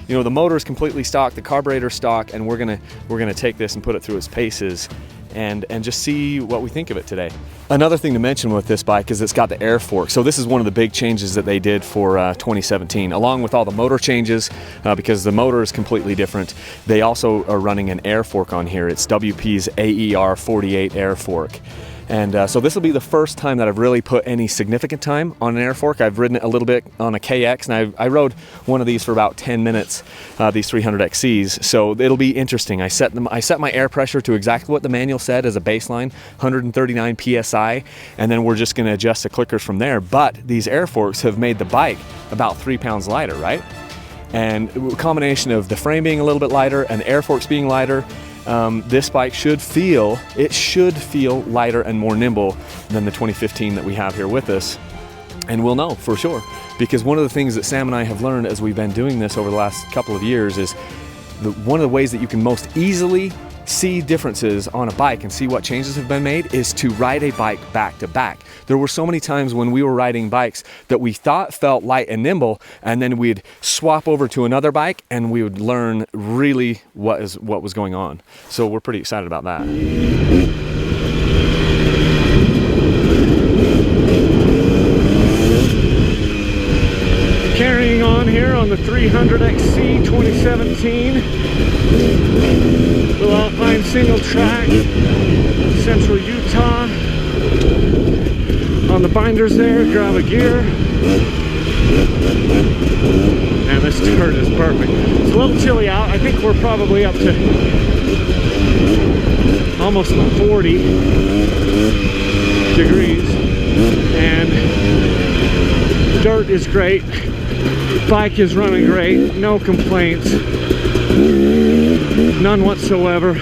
you know, the motor is completely stock, the carburetor stock, and we're gonna take this and put it through its paces and just see what we think of it today. Another thing to mention with this bike is it's got the air fork. So this is one of the big changes that they did for 2017, along with all the motor changes, because the motor is completely different. They also are running an air fork on here. It's WP's AER 48 air fork. And so this will be the first time that I've really put any significant time on an air fork. I've ridden it a little bit on a KX, and I rode one of these for about 10 minutes, these 300XCs. So it'll be interesting. I set my air pressure to exactly what the manual said as a baseline, 139 PSI, and then we're just gonna adjust the clickers from there. But these air forks have made the bike about 3 pounds lighter, right? And a combination of the frame being a little bit lighter and the air forks being lighter, this bike should feel lighter and more nimble than the 2015 that we have here with us. And we'll know for sure, because one of the things that Sam and I have learned as we've been doing this over the last couple of years is one of the ways that you can most easily see differences on a bike and see what changes have been made is to ride a bike back to back. There were so many times when we were riding bikes that we thought felt light and nimble, and then we'd swap over to another bike and we would learn really what was going on. So we're pretty excited about that. Carrying on here on the 300XC 2017. Little Alpine single track, Central Utah. On the binders there, grab a gear. And this turn is perfect. It's a little chilly out. I think we're probably up to almost 40 degrees. And dirt is great. Bike is running great. No complaints. None whatsoever.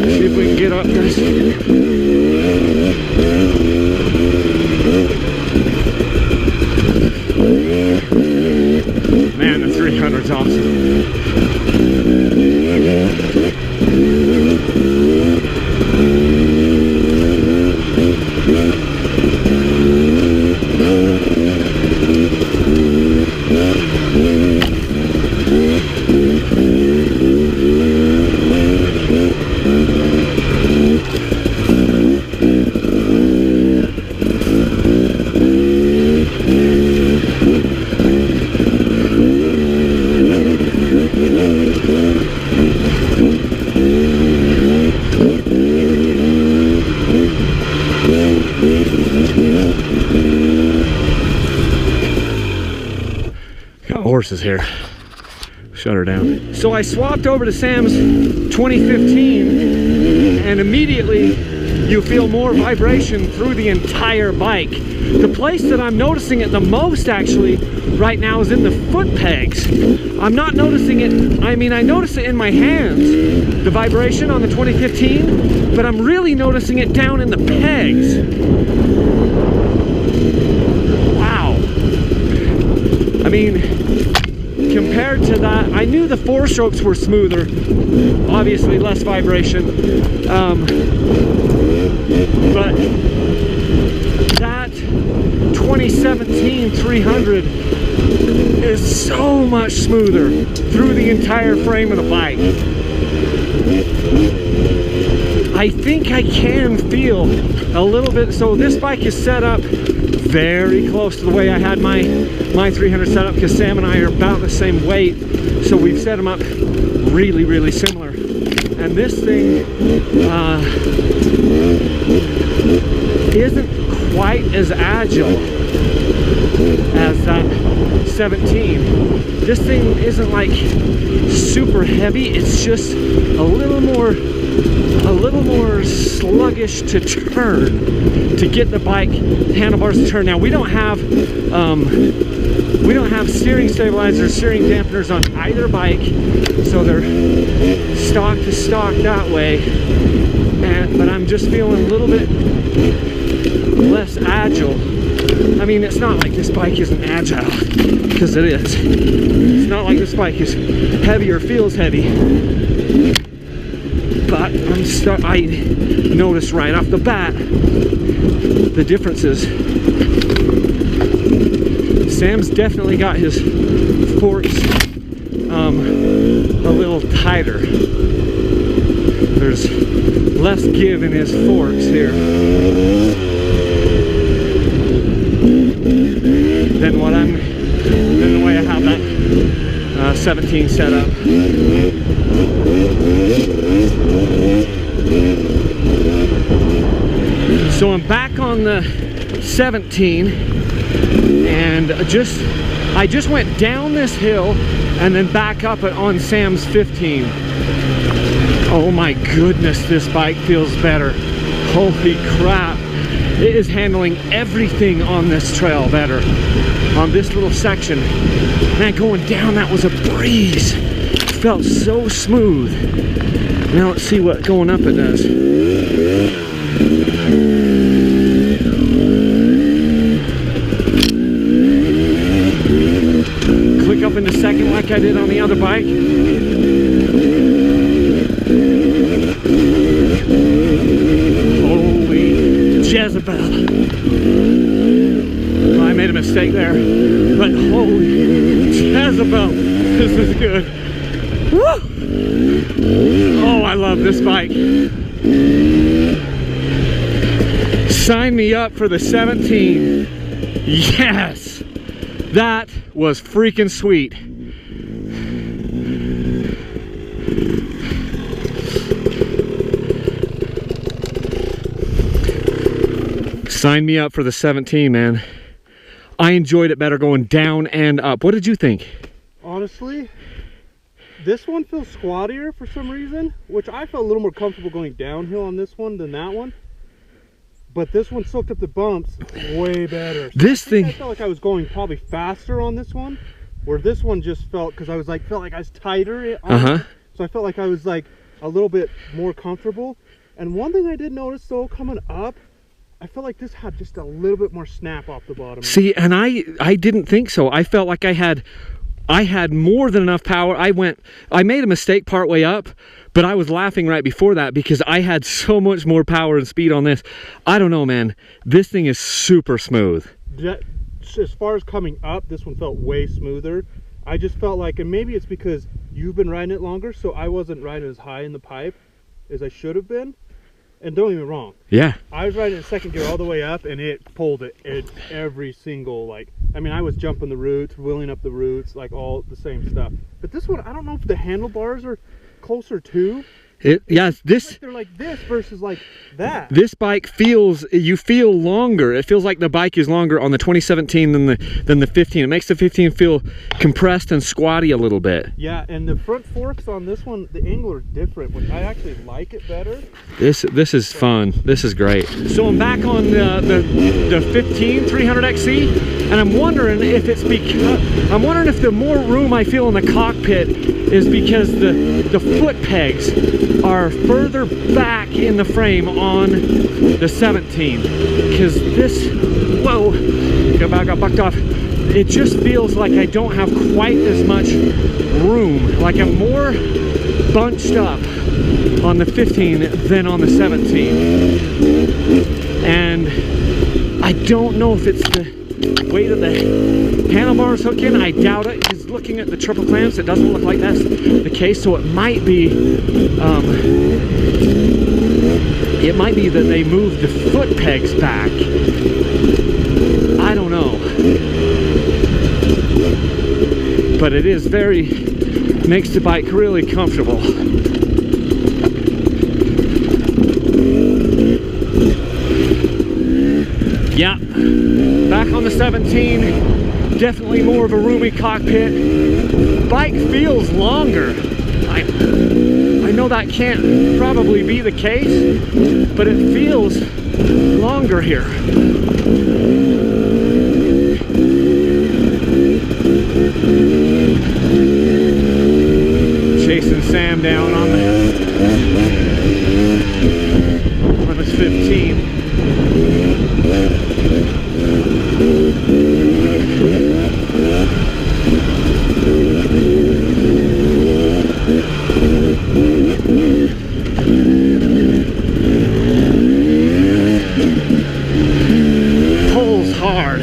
See if we can get up this. Man, the 300's awesome. Horses here. Shut her down. So I swapped over to Sam's 2015 and immediately you feel more vibration through the entire bike. The place that I'm noticing it the most actually right now is in the foot pegs. I'm not noticing it, I mean I notice it in my hands, the vibration on the 2015, but I'm really noticing it down in the pegs. Wow. I mean, compared to that, I knew the 4-strokes were smoother, obviously less vibration, but that 2017 300 is so much smoother through the entire frame of the bike. I think I can feel a little bit, so this bike is set up very close to the way I had my 300 set up, because Sam and I are about the same weight, so we've set them up really similar. And this thing isn't quite as agile as that 17. This thing isn't like super heavy, it's just a little more sluggish to turn, to get the bike handlebars to turn. Now we don't have steering stabilizers, steering dampeners on either bike, so they're stock to stock that way. But I'm just feeling a little bit less agile. I mean, it's not like this bike isn't agile, because it is. It's not like this bike is heavy or feels heavy. But I noticed right off the bat the differences Sam's definitely got his forks a little tighter. There's less give in his forks here than the way I have that 17 set up. So I'm back on the 17, and I just went down this hill and then back up it on Sam's 15. Oh my goodness, this bike feels better. Holy crap. It is handling everything on this trail better. On this little section. Man, going down, that was a breeze. It felt so smooth. Now let's see what going up it does. Click up into second like I did on the other bike. Holy Jezebel. Well, I made a mistake there, but holy Jezebel, this is good. Woo! Oh, I love this bike. Sign me up for the 17. Yes! That was freaking sweet. Sign me up for the 17, man. I enjoyed it better going down and up. What did you think? Honestly, this one feels squattier for some reason, which I felt a little more comfortable going downhill on this one than that one. But this one soaked up the bumps way better. So I felt like I was going probably faster on this one, where this one just felt, because I was like, felt like I was tighter on it. So I felt like I was like a little bit more comfortable. And one thing I did notice though, coming up, I felt like this had just a little bit more snap off the bottom. See, and I didn't think so. I felt like I had more than enough power. I made a mistake partway up, but I was laughing right before that because I had so much more power and speed on this. I don't know, man. This thing is super smooth. As far as coming up, this one felt way smoother. I just felt like, and maybe it's because you've been riding it longer, so I wasn't riding as high in the pipe as I should have been. And don't get me wrong. Yeah. I was riding in second gear all the way up, and it pulled it every single, like, I mean, I was jumping the roots, wheeling up the roots, like all the same stuff. But this one, I don't know if the handlebars are closer to. They're like this versus like that. This bike feels, you feel longer. It feels like the bike is longer on the 2017 than the 15. It makes the 15 feel compressed and squatty a little bit. Yeah, and the front forks on this one, the angle is different, which I actually like it better. This is fun. This is great. So I'm back on the 15 300XC, and I'm wondering if it's because the more room I feel in the cockpit is because the foot pegs are further back in the frame on the 17, because this, whoa, I got bucked off. It just feels like I don't have quite as much room, like I'm more bunched up on the 15 than on the 17. And I don't know if it's the weight of the handlebars hooking. I doubt it, because looking at the triple clamps, it doesn't look like that's the case. So it might be that they moved the foot pegs back. I don't know, but it is makes the bike really comfortable. Yeah, back on the 17, definitely more of a roomy cockpit. Bike feels longer. I know that can't probably be the case, but it feels longer here. Chasing Sam down on his 15. Pulls hard.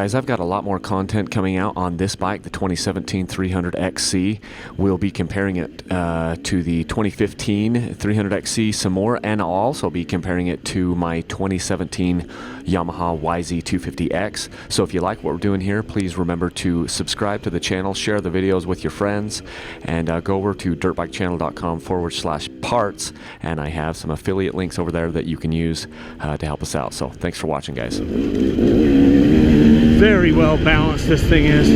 guys, I've got a lot more content coming out on this bike, the 2017 300XC. We'll be comparing it to the 2015 300XC some more, and I'll also be comparing it to my 2017 Yamaha YZ250X. So if you like what we're doing here, please remember to subscribe to the channel, share the videos with your friends, and go over to dirtbikechannel.com/parts, and I have some affiliate links over there that you can use to help us out. So thanks for watching, guys. Very well balanced this thing is.